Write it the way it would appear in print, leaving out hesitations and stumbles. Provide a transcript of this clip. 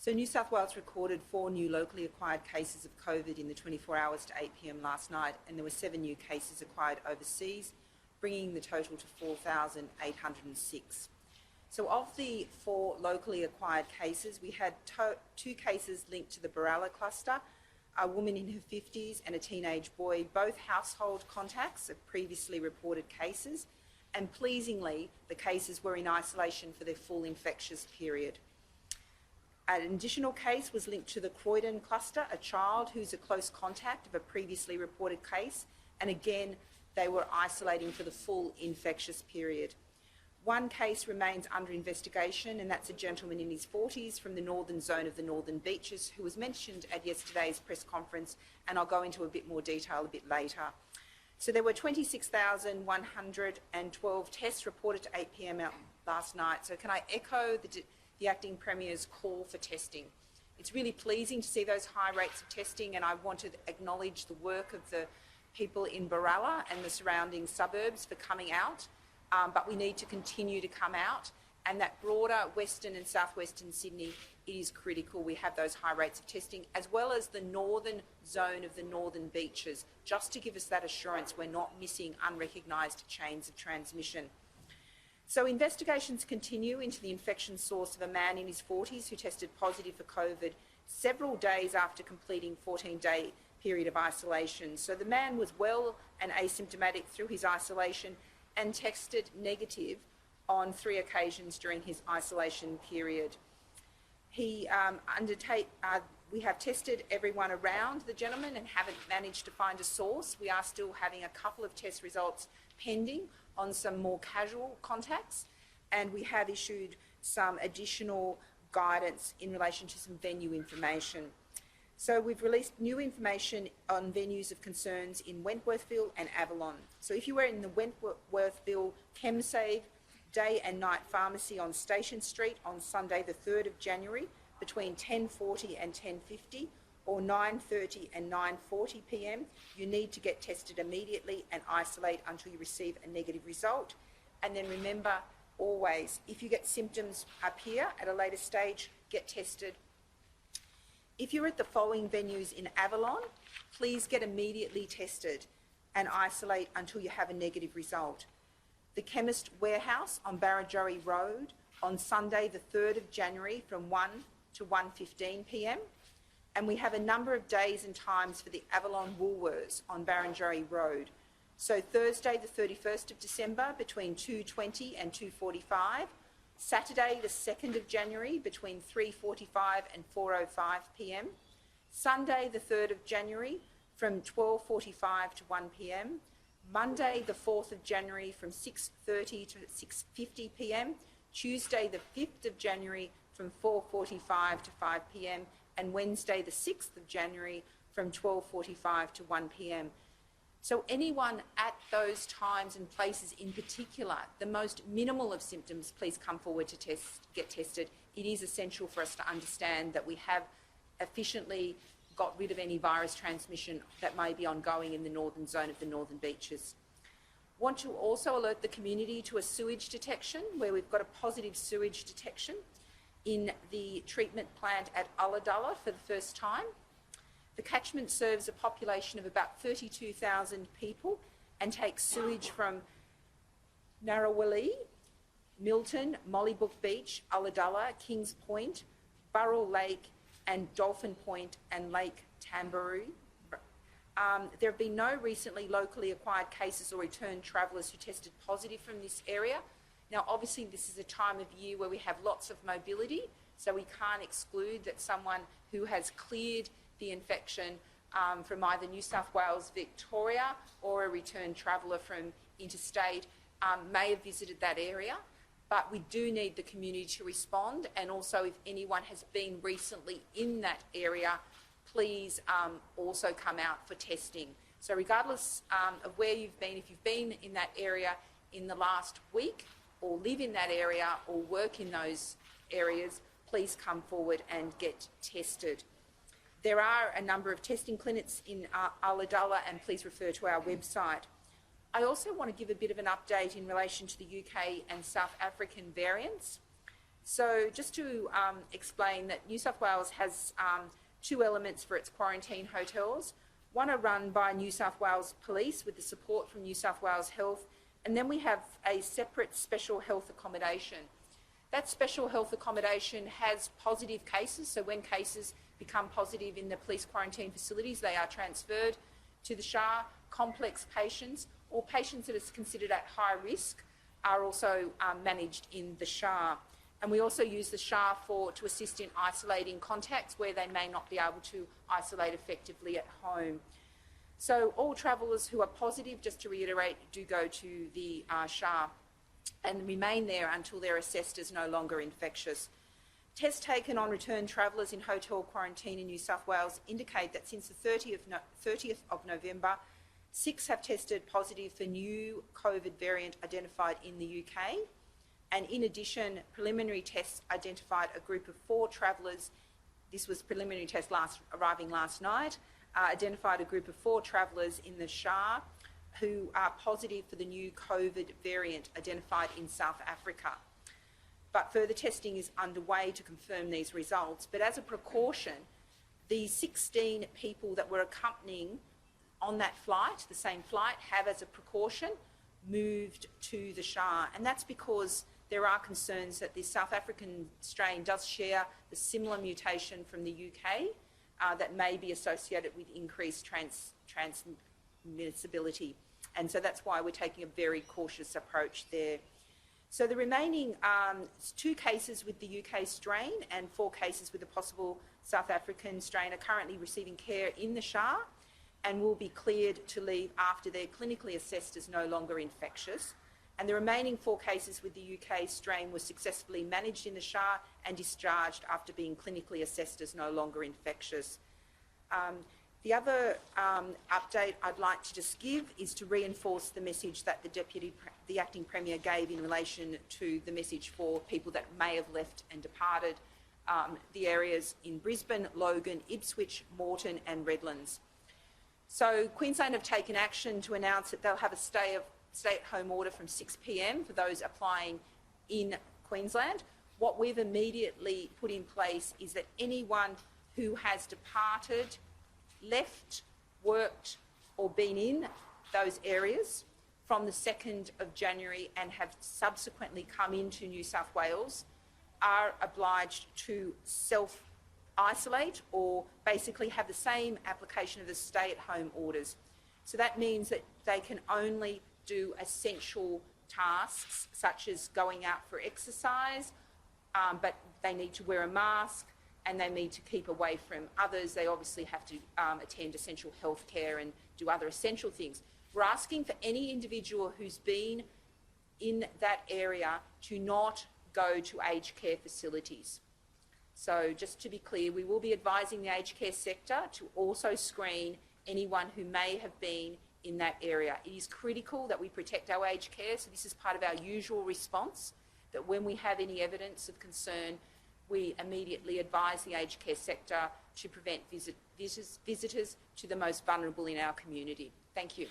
So New South Wales recorded 4 new locally acquired cases of COVID in the 24 hours to 8 p.m. last night, and there were 7 new cases acquired overseas, bringing the total to 4,806. So of the 4 locally acquired cases, we had 2 cases linked to the Berala cluster, a woman in her 50s and a teenage boy, both household contacts of previously reported cases, and pleasingly, the cases were in isolation for their full infectious period. An additional case was linked to the Croydon cluster, a child who's a close contact of a previously reported case, and again, they were isolating for the full infectious period. 1 case remains under investigation, and that's a gentleman in his 40s from the northern zone of the Northern Beaches who was mentioned at yesterday's press conference, and I'll go into a bit more detail a bit later. So there were 26,112 tests reported to 8 p.m. last night. So can I echo the Acting Premier's call for testing? It's really pleasing to see those high rates of testing, and I want to acknowledge the work of the people in Berala and the surrounding suburbs for coming out, but we need to continue to come out, and that broader Western and Southwestern Sydney, it is critical we have those high rates of testing, as well as the northern zone of the Northern Beaches, just to give us that assurance we're not missing unrecognised chains of transmission. So investigations continue into the infection source of a man in his 40s who tested positive for COVID several days after completing 14-day period of isolation. So the man was well and asymptomatic through his isolation and tested negative on 3 occasions during his isolation period. We have tested everyone around the gentleman and haven't managed to find a source. We are still having a couple of test results pending on some more casual contacts, and we have issued some additional guidance in relation to some venue information. So we've released new information on venues of concerns in Wentworthville and Avalon. So if you were in the Wentworthville ChemSave day and night pharmacy on Station Street on Sunday the 3rd of January between 10:40 and 10:50 or 9:30 and 9:40 p.m, you need to get tested immediately and isolate until you receive a negative result. And then remember, always, if you get symptoms appear at a later stage, get tested. If you're at the following venues in Avalon, please get immediately tested and isolate until you have a negative result. The Chemist Warehouse on Barrenjoey Road on Sunday the 3rd of January from 1 to 1:15 p.m. And we have a number of days and times for the Avalon Woolworths on Barrenjoey Road. So Thursday the 31st of December between 2:20 and 2:45, Saturday the 2nd of January between 3:45 and 4:05 p.m, Sunday the 3rd of January from 12:45 to 1 p.m, Monday the 4th of January from 6:30 to 6:50 p.m, Tuesday the 5th of January from 4:45 to 5 p.m, and Wednesday the 6th of January from 12:45 to 1 p.m. So anyone at those times and places in particular, the most minimal of symptoms, please come forward to get tested. It is essential for us to understand that we have efficiently got rid of any virus transmission that may be ongoing in the northern zone of the Northern Beaches. Want to also alert the community to a sewage detection where we've got a positive sewage detection in the treatment plant at Ulladulla for the first time. The catchment serves a population of about 32,000 people and takes sewage from Narrawali, Milton, Mollybrook Beach, Ulladulla, Kings Point, Burrell Lake and Dolphin Point and Lake Tamboree. There have been no recently locally acquired cases or returned travellers who tested positive from this area. Now, obviously, this is a time of year where we have lots of mobility, so we can't exclude that someone who has cleared the infection from either New South Wales, Victoria, or a returned traveller from interstate may have visited that area. But we do need the community to respond, and also if anyone has been recently in that area, please also come out for testing. So regardless of where you've been, if you've been in that area in the last week, or live in that area or work in those areas, please come forward and get tested. There are a number of testing clinics in Ulladulla, and please refer to our website. I also want to give a bit of an update in relation to the UK and South African variants. So just to explain that New South Wales has two elements for its quarantine hotels. One are run by New South Wales Police with the support from New South Wales Health, and then we have a separate special health accommodation. That special health accommodation has positive cases, so when cases become positive in the police quarantine facilities, they are transferred to the SHA. Complex patients or patients that are considered at high risk are also managed in the SHA. And we also use the SHA to assist in isolating contacts where they may not be able to isolate effectively at home. So all travellers who are positive, just to reiterate, do go to the SHA and remain there until they're assessed as no longer infectious. Tests taken on return travellers in hotel quarantine in New South Wales indicate that since the 30th of November, 6 have tested positive for new COVID variant identified in the UK. And in addition, preliminary tests identified a group of 4 travellers. This was preliminary test arriving last night, identified a group of 4 travellers in the SHA who are positive for the new COVID variant identified in South Africa. But further testing is underway to confirm these results. But as a precaution, the 16 people that were accompanying on that flight, the same flight, have as a precaution moved to the SHA. And that's because there are concerns that the South African strain does share the similar mutation from the UK that may be associated with increased transmissibility. And so that's why we're taking a very cautious approach there. So the remaining 2 cases with the UK strain and 4 cases with a possible South African strain are currently receiving care in the SHA and will be cleared to leave after they're clinically assessed as no longer infectious. And the remaining 4 cases with the UK strain were successfully managed in the SHA and discharged after being clinically assessed as no longer infectious. The other update I'd like to just give is to reinforce the message that the Acting Premier gave in relation to the message for people that may have left and departed the areas in Brisbane, Logan, Ipswich, Moreton and Redlands. So Queensland have taken action to announce that they'll have a stay-at-home order from 6 p.m. for those applying in Queensland. What we've immediately put in place is that anyone who has departed, left, worked or been in those areas from the 2nd of January and have subsequently come into New South Wales are obliged to self-isolate or basically have the same application of the stay-at-home orders. So that means that they can only do essential tasks such as going out for exercise, but they need to wear a mask and they need to keep away from others. They obviously have to attend essential health care and do other essential things. We're asking for any individual who's been in that area to not go to aged care facilities. So just to be clear, we will be advising the aged care sector to also screen anyone who may have been in that area. It is critical that we protect our aged care, so this is part of our usual response, that when we have any evidence of concern, we immediately advise the aged care sector to prevent visitors to the most vulnerable in our community. Thank you.